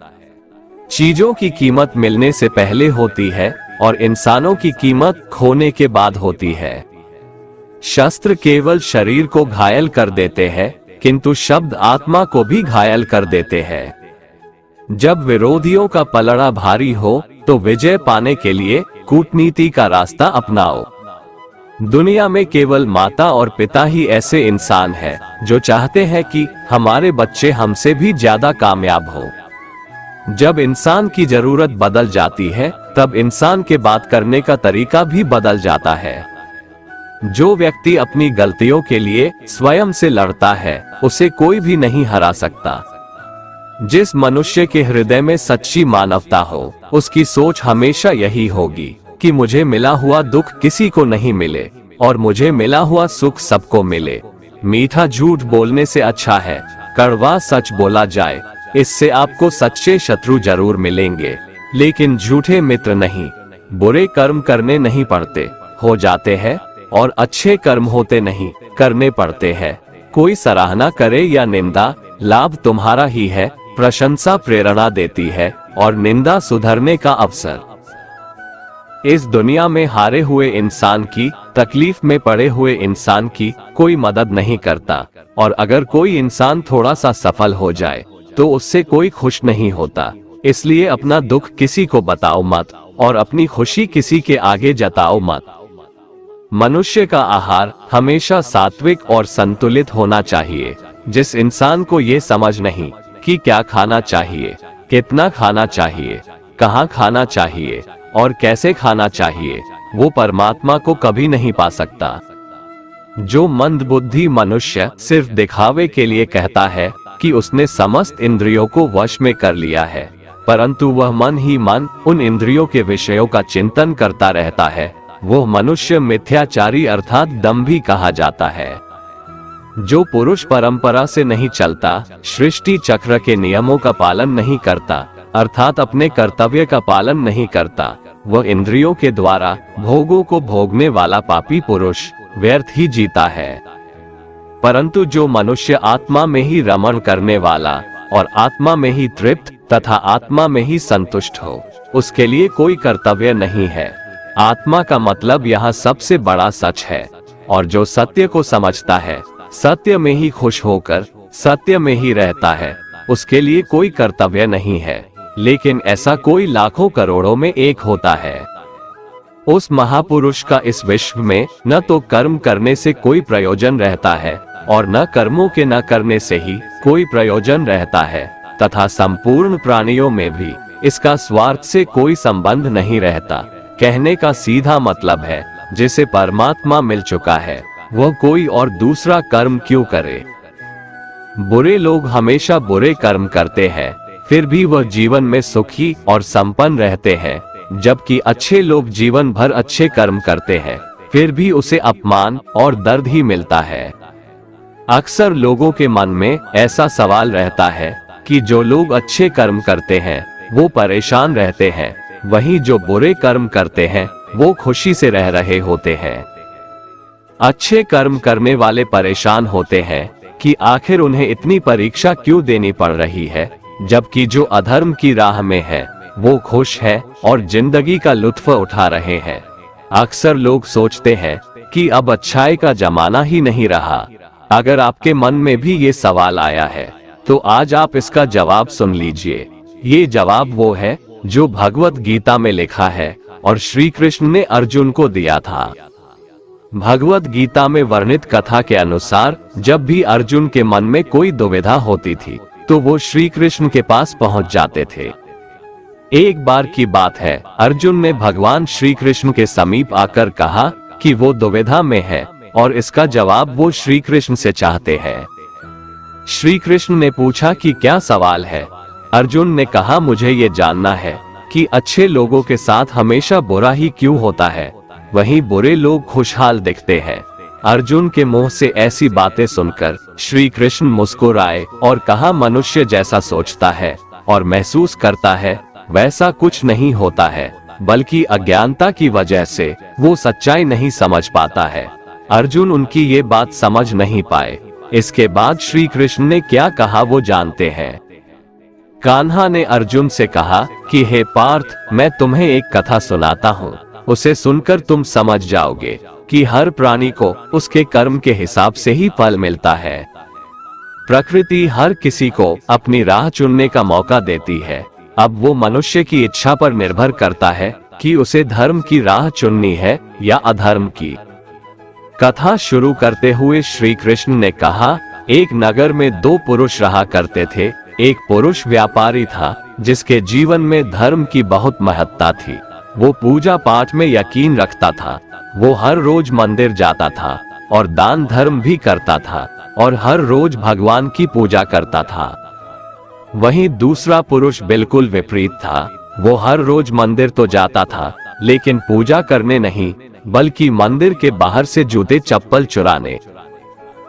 चीजों की कीमत मिलने से पहले होती है और इंसानों की कीमत खोने के बाद होती है। शस्त्र केवल शरीर को घायल कर देते हैं, किंतु शब्द आत्मा को भी घायल कर देते हैं। जब विरोधियों का पलड़ा भारी हो तो विजय पाने के लिए कूटनीति का रास्ता अपनाओ। दुनिया में केवल माता और पिता ही ऐसे इंसान हैं जो चाहते हैं कि हमारे बच्चे हमसे भी ज्यादा कामयाब हो। जब इंसान की जरूरत बदल जाती है तब इंसान के बात करने का तरीका भी बदल जाता है। जो व्यक्ति अपनी गलतियों के लिए स्वयं से लड़ता है उसे कोई भी नहीं हरा सकता। जिस मनुष्य के हृदय में सच्ची मानवता हो, उसकी सोच हमेशा यही होगी कि मुझे मिला हुआ दुख किसी को नहीं मिले और मुझे मिला हुआ सुख सबको मिले। मीठा झूठ बोलने से अच्छा है कड़वा सच बोला जाए। इससे आपको सच्चे शत्रु जरूर मिलेंगे, लेकिन झूठे मित्र नहीं। बुरे कर्म करने नहीं पड़ते, हो जाते हैं, और अच्छे कर्म होते नहीं, करने पड़ते हैं। कोई सराहना करे या निंदा, लाभ तुम्हारा ही है। प्रशंसा प्रेरणा देती है और निंदा सुधरने का अवसर। इस दुनिया में हारे हुए इंसान की, तकलीफ में पड़े हुए इंसान की कोई मदद नहीं करता, और अगर कोई इंसान थोड़ा सा सफल हो जाए तो उससे कोई खुश नहीं होता। इसलिए अपना दुख किसी को बताओ मत, और अपनी खुशी किसी के आगे जताओ मत। मनुष्य का आहार हमेशा सात्विक और संतुलित होना चाहिए। जिस इंसान को ये समझ नहीं कि क्या खाना चाहिए, कितना खाना चाहिए, कहाँ खाना चाहिए और कैसे खाना चाहिए, वो परमात्मा को कभी नहीं पा सकता। जो मंदबुद्धि मनुष्य सिर्फ दिखावे के लिए कहता है कि उसने समस्त इंद्रियों को वश में कर लिया है, परंतु वह मन ही मन उन इंद्रियों के विषयों का चिंतन करता रहता है, वो मनुष्य मिथ्याचारी अर्थात दंभी कहा जाता है। जो पुरुष परंपरा से नहीं चलता, सृष्टि चक्र के नियमों का पालन नहीं करता, अर्थात अपने कर्तव्य का पालन नहीं करता, वह इंद्रियों के द्वारा भोगों को भोगने वाला पापी पुरुष व्यर्थ ही जीता है। परंतु जो मनुष्य आत्मा में ही रमण करने वाला और आत्मा में ही तृप्त तथा आत्मा में ही संतुष्ट हो, उसके लिए कोई कर्तव्य नहीं है। आत्मा का मतलब यहाँ सबसे बड़ा सच है, और जो सत्य को समझता है, सत्य में ही खुश होकर सत्य में ही रहता है, उसके लिए कोई कर्तव्य नहीं है। लेकिन ऐसा कोई लाखों करोड़ों में एक होता है। उस महापुरुष का इस विश्व में न तो कर्म करने से कोई प्रयोजन रहता है और न कर्मों के न करने से ही कोई प्रयोजन रहता है, तथा संपूर्ण प्राणियों में भी इसका स्वार्थ से कोई संबंध नहीं रहता। कहने का सीधा मतलब है, जिसे परमात्मा मिल चुका है वह कोई और दूसरा कर्म क्यों करे। बुरे लोग हमेशा बुरे कर्म करते हैं, फिर भी वह जीवन में सुखी और संपन्न रहते हैं, जबकि अच्छे लोग जीवन भर अच्छे कर्म करते हैं, फिर भी उसे अपमान और दर्द ही मिलता है। अक्सर लोगों के मन में ऐसा सवाल रहता है कि जो लोग अच्छे कर्म करते हैं वो परेशान रहते हैं, वहीं जो बुरे कर्म करते हैं वो खुशी से रह रहे होते हैं। अच्छे कर्म करने वाले परेशान होते हैं कि आखिर उन्हें इतनी परीक्षा क्यों देनी पड़ रही है, जबकि जो अधर्म की राह में है वो खुश है और जिंदगी का लुत्फ उठा रहे हैं। अक्सर लोग सोचते हैं कि अब अच्छाई का जमाना ही नहीं रहा। अगर आपके मन में भी ये सवाल आया है तो आज आप इसका जवाब सुन लीजिए। ये जवाब वो है जो भगवत गीता में लिखा है और श्री कृष्ण ने अर्जुन को दिया था। भगवत गीता में वर्णित कथा के अनुसार जब भी अर्जुन के मन में कोई दुविधा होती थी तो वो श्री कृष्ण के पास पहुंच जाते थे। एक बार की बात है, अर्जुन ने भगवान श्री कृष्ण के समीप आकर कहा कि वो दुविधा में है और इसका जवाब वो श्री कृष्ण से चाहते हैं। श्री कृष्ण ने पूछा कि क्या सवाल है। अर्जुन ने कहा, मुझे ये जानना है कि अच्छे लोगों के साथ हमेशा बुरा ही क्यों होता है, वहीं बुरे लोग खुशहाल दिखते हैं। अर्जुन के मुंह से ऐसी बातें सुनकर श्री कृष्ण मुस्कुराए और कहा, मनुष्य जैसा सोचता है और महसूस करता है वैसा कुछ नहीं होता है, बल्कि अज्ञानता की वजह से वो सच्चाई नहीं समझ पाता है। अर्जुन उनकी ये बात समझ नहीं पाए। इसके बाद श्री कृष्ण ने क्या कहा वो जानते हैं। कान्हा ने अर्जुन से कहा कि हे पार्थ, मैं तुम्हें एक कथा सुनाता हूँ, उसे सुनकर तुम समझ जाओगे कि हर प्राणी को उसके कर्म के हिसाब से ही फल मिलता है। प्रकृति हर किसी को अपनी राह चुनने का मौका देती है। अब वो मनुष्य की इच्छा पर निर्भर करता है कि उसे धर्म की राह चुननी है या अधर्म की। कथा शुरू करते हुए श्री कृष्ण ने कहा, एक नगर में दो पुरुष रहा करते थे। एक पुरुष व्यापारी था जिसके जीवन में धर्म की बहुत महत्ता थी। वो पूजा पाठ में यकीन रखता था। वो हर रोज मंदिर जाता था और दान धर्म भी करता था और हर रोज भगवान की पूजा करता था। वहीं दूसरा पुरुष बिल्कुल विपरीत था। वो हर रोज मंदिर तो जाता था लेकिन पूजा करने नहीं, बल्कि मंदिर के बाहर से जूते चप्पल चुराने।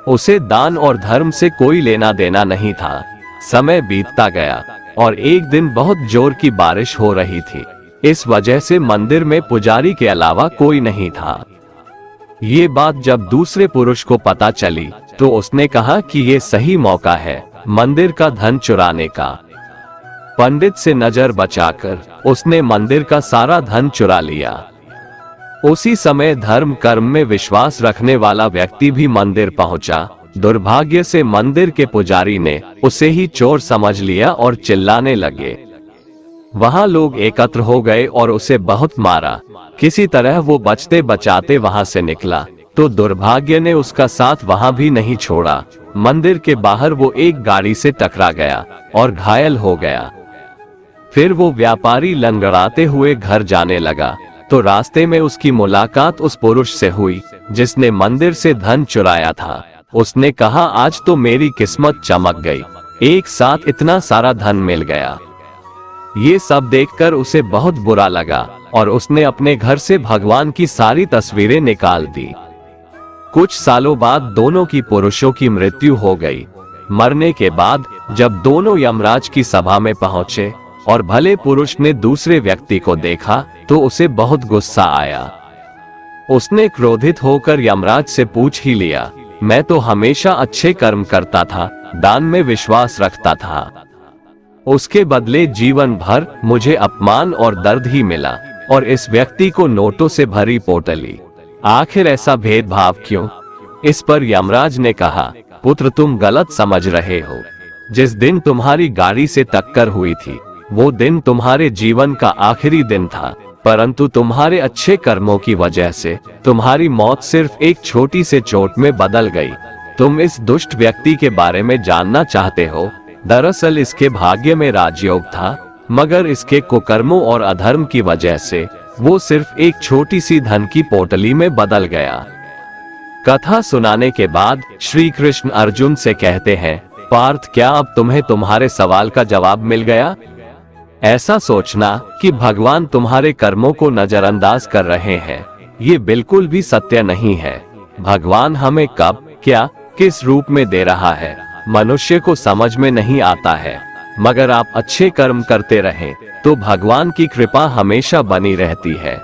उसे दान और धर्म से कोई लेना देना नहीं था। समय बीतता गया और एक दिन बहुत जोर की बारिश हो रही थी। इस वजह से मंदिर में पुजारी के अलावा कोई नहीं था। ये बात जब दूसरे पुरुष को पता चली तो उसने कहा कि ये सही मौका है मंदिर का धन चुराने का। पंडित से नजर बचाकर उसने मंदिर का सारा धन चुरा लिया। उसी समय धर्म कर्म में विश्वास रखने वाला व्यक्ति भी मंदिर पहुंचा। दुर्भाग्य से मंदिर के पुजारी ने उसे ही चोर समझ लिया और चिल्लाने लगे। वहां लोग एकत्र हो गए और उसे बहुत मारा। किसी तरह वो बचते बचाते वहां से निकला तो दुर्भाग्य ने उसका साथ वहां भी नहीं छोड़ा। मंदिर के बाहर वो एक गाड़ी से टकरा गया और घायल हो गया। फिर वो व्यापारी लंगड़ाते हुए घर जाने लगा तो रास्ते में उसकी मुलाकात उस पुरुष से हुई जिसने मंदिर से धन चुराया था। उसने कहा, आज तो मेरी किस्मत चमक गई, एक साथ इतना सारा धन मिल गया। ये सब देखकर उसे बहुत बुरा लगा और उसने अपने घर से भगवान की सारी तस्वीरें निकाल दी। कुछ सालों बाद दोनों की पुरुषों की मृत्यु हो गई। मरने के बाद जब दोनों यमराज की सभा में पहुंचे और भले पुरुष ने दूसरे व्यक्ति को देखा तो उसे बहुत गुस्सा आया। उसने क्रोधित होकर यमराज से पूछ ही लिया, मैं तो हमेशा अच्छे कर्म करता था, दान में विश्वास रखता था, उसके बदले जीवन भर मुझे अपमान और दर्द ही मिला और इस व्यक्ति को नोटों से भरी पोटली। आखिर ऐसा भेदभाव क्यों? इस पर यमराज ने कहा, पुत्र तुम गलत समझ रहे हो। जिस दिन तुम्हारी गाड़ी से टक्कर हुई थी वो दिन तुम्हारे जीवन का आखिरी दिन था, परंतु तुम्हारे अच्छे कर्मों की वजह से तुम्हारी मौत सिर्फ एक छोटी से चोट में बदल गई। तुम इस दुष्ट व्यक्ति के बारे में जानना चाहते हो? दरअसल इसके भाग्य में राजयोग था, मगर इसके कुकर्मों और अधर्म की वजह से वो सिर्फ एक छोटी सी धन की पोटली में बदल गया। कथा सुनाने के बाद श्री कृष्ण अर्जुन से कहते हैं, पार्थ क्या अब तुम्हें तुम्हारे सवाल का जवाब मिल गया? ऐसा सोचना कि भगवान तुम्हारे कर्मों को नजरअंदाज कर रहे हैं, ये बिल्कुल भी सत्य नहीं है। भगवान हमें कब, क्या, किस रूप में दे रहा है मनुष्य को समझ में नहीं आता है, मगर आप अच्छे कर्म करते रहें तो भगवान की कृपा हमेशा बनी रहती है।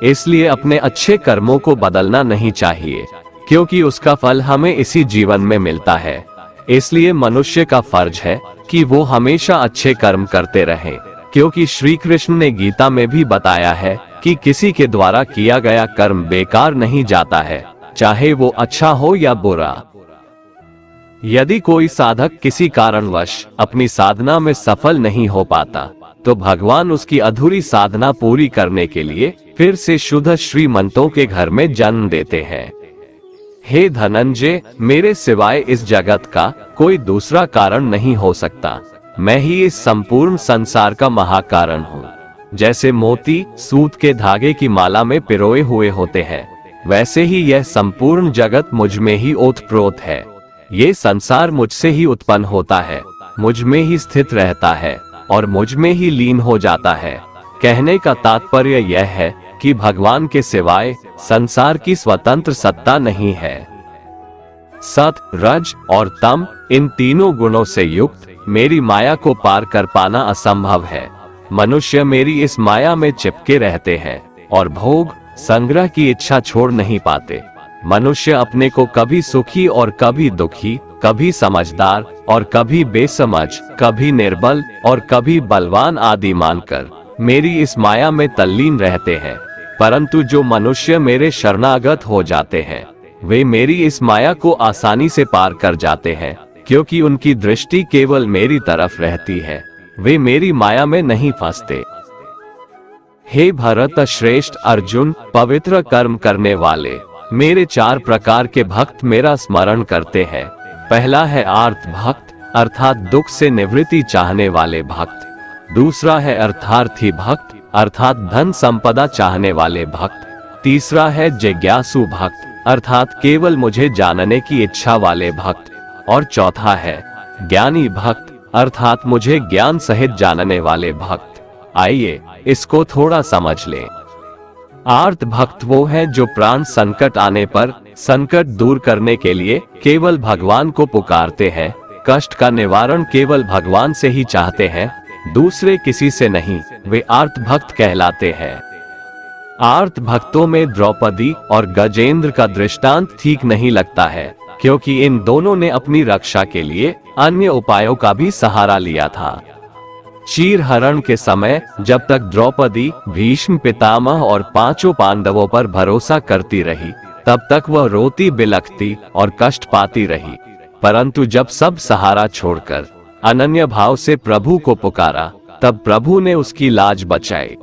इसलिए अपने अच्छे कर्मों को बदलना नहीं चाहिए, क्योंकि उसका फल हमें इसी जीवन में मिलता है। इसलिए मनुष्य का फर्ज है कि वो हमेशा अच्छे कर्म करते रहें, क्योंकि श्री कृष्ण ने गीता में भी बताया है कि किसी के द्वारा किया गया कर्म बेकार नहीं जाता है, चाहे वो अच्छा हो या बुरा। यदि कोई साधक किसी कारणवश अपनी साधना में सफल नहीं हो पाता, तो भगवान उसकी अधूरी साधना पूरी करने के लिए फिर से शुद्ध श्रीमंतों के घर में जन्म देते हैं। हे धनंजय, मेरे सिवाय इस जगत का कोई दूसरा कारण नहीं हो सकता। मैं ही इस संपूर्ण संसार का महाकारण हूँ। जैसे मोती सूत के धागे की माला में पिरोए हुए होते हैं, वैसे ही यह संपूर्ण जगत मुझ में ही ओतप्रोत है। ये संसार मुझसे ही उत्पन्न होता है, मुझ में ही स्थित रहता है और मुझ में ही लीन हो जाता है। कहने का तात्पर्य यह है कि भगवान के सिवाय संसार की स्वतंत्र सत्ता नहीं है। सत, रज और तम, इन तीनों गुणों से युक्त मेरी माया को पार कर पाना असंभव है। मनुष्य मेरी इस माया में चिपके रहते हैं और भोग संग्रह की इच्छा छोड़ नहीं पाते। मनुष्य अपने को कभी सुखी और कभी दुखी, कभी समझदार और कभी बेसमझ, कभी निर्बल और कभी बलवान आदि मानकर मेरी इस माया में तल्लीन रहते हैं। परंतु जो मनुष्य मेरे शरणागत हो जाते हैं, वे मेरी इस माया को आसानी से पार कर जाते हैं, क्योंकि उनकी दृष्टि केवल मेरी तरफ रहती है। वे मेरी माया में नहीं फंसते। हे भरत श्रेष्ठ अर्जुन, पवित्र कर्म करने वाले मेरे 4 प्रकार के भक्त मेरा स्मरण करते हैं। पहला है आर्त भक्त, अर्थात दुख से निवृत्ति चाहने वाले भक्त। दूसरा है अर्थार्थी भक्त, अर्थात धन संपदा चाहने वाले भक्त। तीसरा है जिज्ञासु भक्त, अर्थात केवल मुझे जानने की इच्छा वाले भक्त। और चौथा है ज्ञानी भक्त, अर्थात मुझे ज्ञान सहित जानने वाले भक्त। आइए इसको थोड़ा समझ लें। आर्त भक्त वो है जो प्राण संकट आने पर संकट दूर करने के लिए केवल भगवान को पुकारते हैं, कष्ट का निवारण केवल भगवान से ही चाहते हैं, दूसरे किसी से नहीं। वे आर्त भक्त कहलाते हैं। आर्त भक्तों में द्रौपदी और गजेंद्र का दृष्टांत ठीक नहीं लगता है, क्योंकि इन दोनों ने अपनी रक्षा के लिए अन्य उपायों का भी सहारा लिया था। चीर हरण के समय जब तक द्रौपदी भीष्म पितामह और 5 पांडवों पर भरोसा करती रही, तब तक वह रोती बिलखती और कष्ट पाती रही। परंतु जब सब सहारा छोड़कर अनन्य भाव से प्रभु को पुकारा, तब प्रभु ने उसकी लाज बचाई।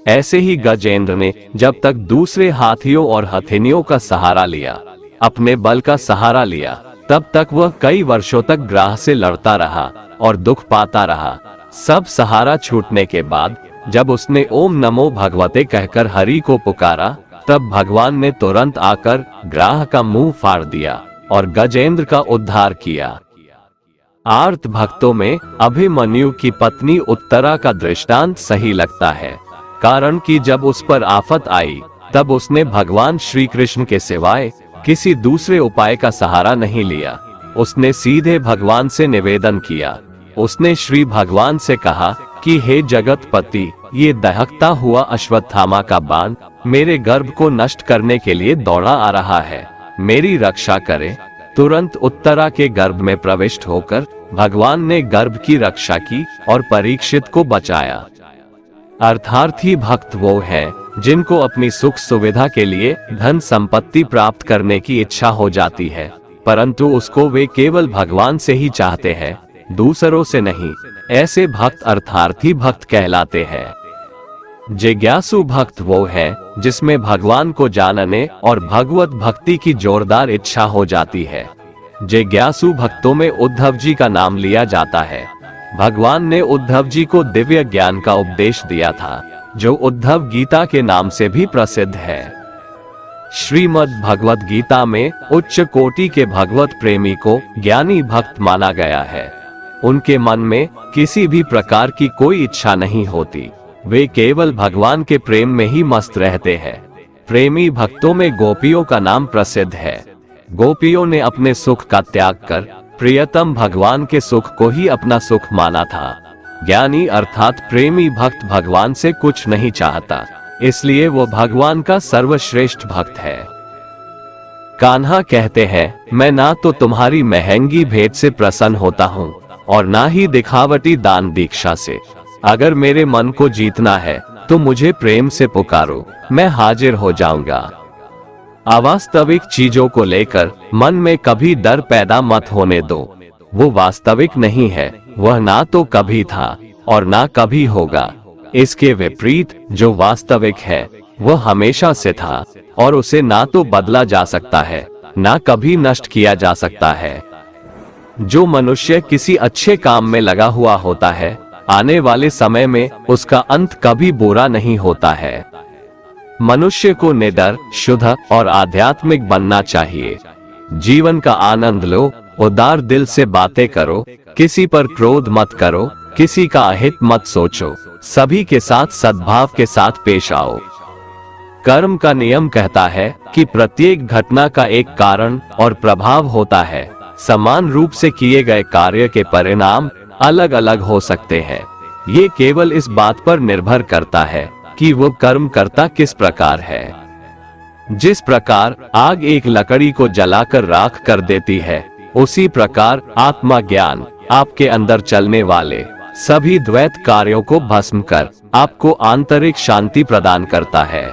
ऐसे ही गजेंद्र ने जब तक दूसरे हाथियों और हथिनियों का सहारा लिया, अपने बल का सहारा लिया, तब तक वह कई वर्षों तक ग्राह से लड़ता रहा और दुख पाता रहा। सब सहारा छूटने के बाद जब उसने ओम नमो भगवते कहकर हरि को पुकारा, तब भगवान ने तुरंत आकर ग्राह का मुंह फाड़ दिया और गजेंद्र का उद्धार किया। आर्त भक्तों में अभिमन्यु की पत्नी उत्तरा का दृष्टांत सही लगता है, कारण कि जब उस पर आफत आई, तब उसने भगवान श्री कृष्ण के सिवाय किसी दूसरे उपाय का सहारा नहीं लिया। उसने सीधे भगवान से निवेदन किया। उसने श्री भगवान से कहा कि हे जगतपति, ये दहकता हुआ अश्वत्थामा का बाण मेरे गर्भ को नष्ट करने के लिए दौड़ा आ रहा है, मेरी रक्षा करे। तुरंत उत्तरा के गर्भ में प्रविष्ट होकर भगवान ने गर्भ की रक्षा की और परीक्षित को बचाया। अर्थार्थी भक्त वो है जिनको अपनी सुख सुविधा के लिए धन संपत्ति प्राप्त करने की इच्छा हो जाती है, परंतु उसको वे केवल भगवान से ही चाहते हैं, दूसरों से नहीं। ऐसे भक्त अर्थार्थी भक्त कहलाते हैं। जिज्ञासु भक्त वो है जिसमें भगवान को जानने और भगवत भक्ति की जोरदार इच्छा हो जाती है। जिज्ञासु भक्तों में उद्धव जी का नाम लिया जाता है। भगवान ने उद्धव जी को दिव्य ज्ञान का उपदेश दिया था, जो उद्धव गीता के नाम से भी प्रसिद्ध है। श्रीमद् भगवत गीता में उच्च कोटि के भगवत प्रेमी को ज्ञानी भक्त माना गया है। उनके मन में किसी भी प्रकार की कोई इच्छा नहीं होती, वे केवल भगवान के प्रेम में ही मस्त रहते हैं। प्रेमी भक्तों में गोपियों का नाम प्रसिद्ध है। गोपियों ने अपने सुख का त्याग कर प्रियतम भगवान के सुख को ही अपना सुख माना था। ज्ञानी अर्थात प्रेमी भक्त भगवान से कुछ नहीं चाहता, इसलिए वो भगवान का सर्वश्रेष्ठ भक्त है। कान्हा कहते हैं, मैं ना तो तुम्हारी महंगी भेंट से प्रसन्न होता हूँ और ना ही दिखावटी दान दीक्षा से। अगर मेरे मन को जीतना है तो मुझे प्रेम से पुकारो, मैं हाजिर हो जाऊंगा। अवास्तविक चीजों को लेकर मन में कभी डर पैदा मत होने दो। वो वास्तविक नहीं है, वह ना तो कभी था और ना कभी होगा। इसके विपरीत जो वास्तविक है वह हमेशा से था और उसे ना तो बदला जा सकता है, ना कभी नष्ट किया जा सकता है। जो मनुष्य किसी अच्छे काम में लगा हुआ होता है, आने वाले समय में उसका अंत कभी बुरा नहीं होता है। मनुष्य को निडर, शुद्ध और आध्यात्मिक बनना चाहिए। जीवन का आनंद लो, उदार दिल से बातें करो, किसी पर क्रोध मत करो, किसी का अहित मत सोचो, सभी के साथ सद्भाव के साथ पेश आओ। कर्म का नियम कहता है कि प्रत्येक घटना का एक कारण और प्रभाव होता है। समान रूप से किए गए कार्य के परिणाम अलग अलग हो सकते हैं। ये केवल इस बात पर निर्भर करता है कि वो कर्म करता किस प्रकार है। जिस प्रकार आग एक लकड़ी को जलाकर राख कर देती है, उसी प्रकार आत्मा ज्ञान आपके अंदर चलने वाले सभी द्वैत कार्यों को भस्म कर आपको आंतरिक शांति प्रदान करता है।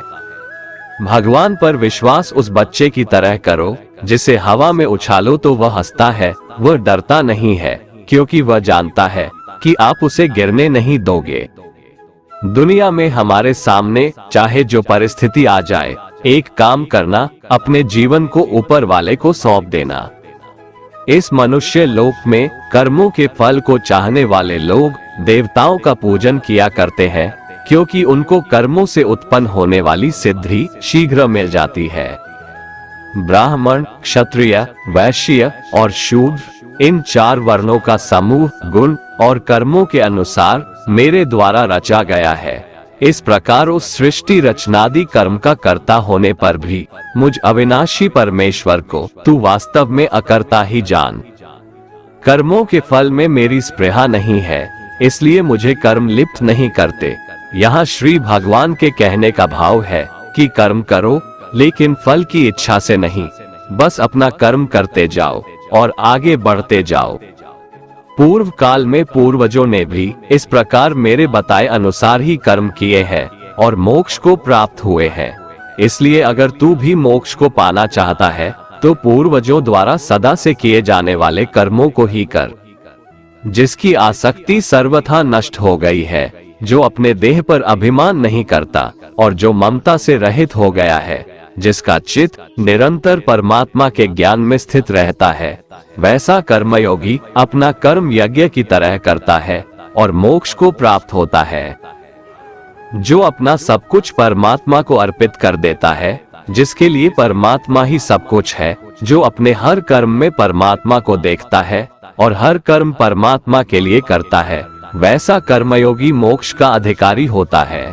भगवान पर विश्वास उस बच्चे की तरह करो जिसे हवा में उछालो तो वह हंसता है, वह डरता नहीं है, क्योंकि वह जानता है कि आप उसे गिरने नहीं दोगे। दुनिया में हमारे सामने चाहे जो परिस्थिति आ जाए, एक काम करना, अपने जीवन को ऊपर वाले को सौंप देना। इस मनुष्य लोक में कर्मों के फल को चाहने वाले लोग देवताओं का पूजन किया करते हैं, क्योंकि उनको कर्मों से उत्पन्न होने वाली सिद्धि शीघ्र मिल जाती है। ब्राह्मण, क्षत्रिय, वैश्य और शूद्र, इन 4 वर्णों का समूह गुण और कर्मों के अनुसार मेरे द्वारा रचा गया है। इस प्रकार उस सृष्टि रचनादि कर्म का कर्ता होने पर भी मुझ अविनाशी परमेश्वर को तू वास्तव में अकर्ता ही जान। कर्मों के फल में मेरी स्पृहा नहीं है, इसलिए मुझे कर्म लिप्त नहीं करते। यहाँ श्री भगवान के कहने का भाव है कि कर्म करो, लेकिन फल की इच्छा से नहीं, बस अपना कर्म करते जाओ और आगे बढ़ते जाओ। पूर्व काल में पूर्वजों ने भी इस प्रकार मेरे बताए अनुसार ही कर्म किए हैं और मोक्ष को प्राप्त हुए हैं। इसलिए अगर तू भी मोक्ष को पाना चाहता है तो पूर्वजों द्वारा सदा से किए जाने वाले कर्मों को ही कर। जिसकी आसक्ति सर्वथा नष्ट हो गई है, जो अपने देह पर अभिमान नहीं करता और जो ममता से रहित हो गया है, जिसका चित्त निरंतर परमात्मा के ज्ञान में स्थित रहता है, वैसा कर्मयोगी अपना कर्म यज्ञ की तरह करता है और मोक्ष को प्राप्त होता है। जो अपना सब कुछ परमात्मा को अर्पित कर देता है, जिसके लिए परमात्मा ही सब कुछ है, जो अपने हर कर्म में परमात्मा को देखता है और हर कर्म परमात्मा के लिए करता है, वैसा कर्मयोगी मोक्ष का अधिकारी होता है।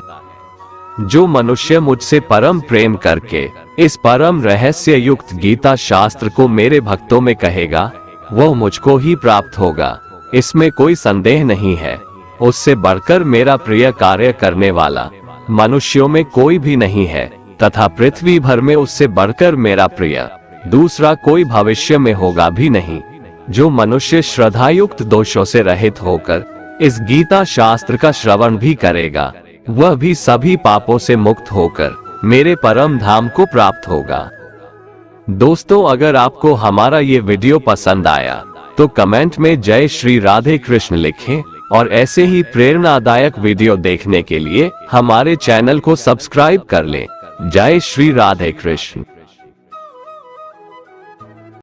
जो मनुष्य मुझसे परम प्रेम करके इस परम रहस्य युक्त गीता शास्त्र को मेरे भक्तों में कहेगा, वह मुझको ही प्राप्त होगा, इसमें कोई संदेह नहीं है। उससे बढ़कर मेरा प्रिय कार्य करने वाला मनुष्यों में कोई भी नहीं है, तथा पृथ्वी भर में उससे बढ़कर मेरा प्रिय दूसरा कोई भविष्य में होगा भी नहीं। जो मनुष्य श्रद्धायुक्त दोषों से रहित होकर इस गीता शास्त्र का श्रवण भी करेगा, वह भी सभी पापों से मुक्त होकर मेरे परम धाम को प्राप्त होगा। दोस्तों, अगर आपको हमारा ये वीडियो पसंद आया तो कमेंट में जय श्री राधे कृष्ण लिखें और ऐसे ही प्रेरणादायक वीडियो देखने के लिए हमारे चैनल को सब्सक्राइब कर लें। जय श्री राधे कृष्ण।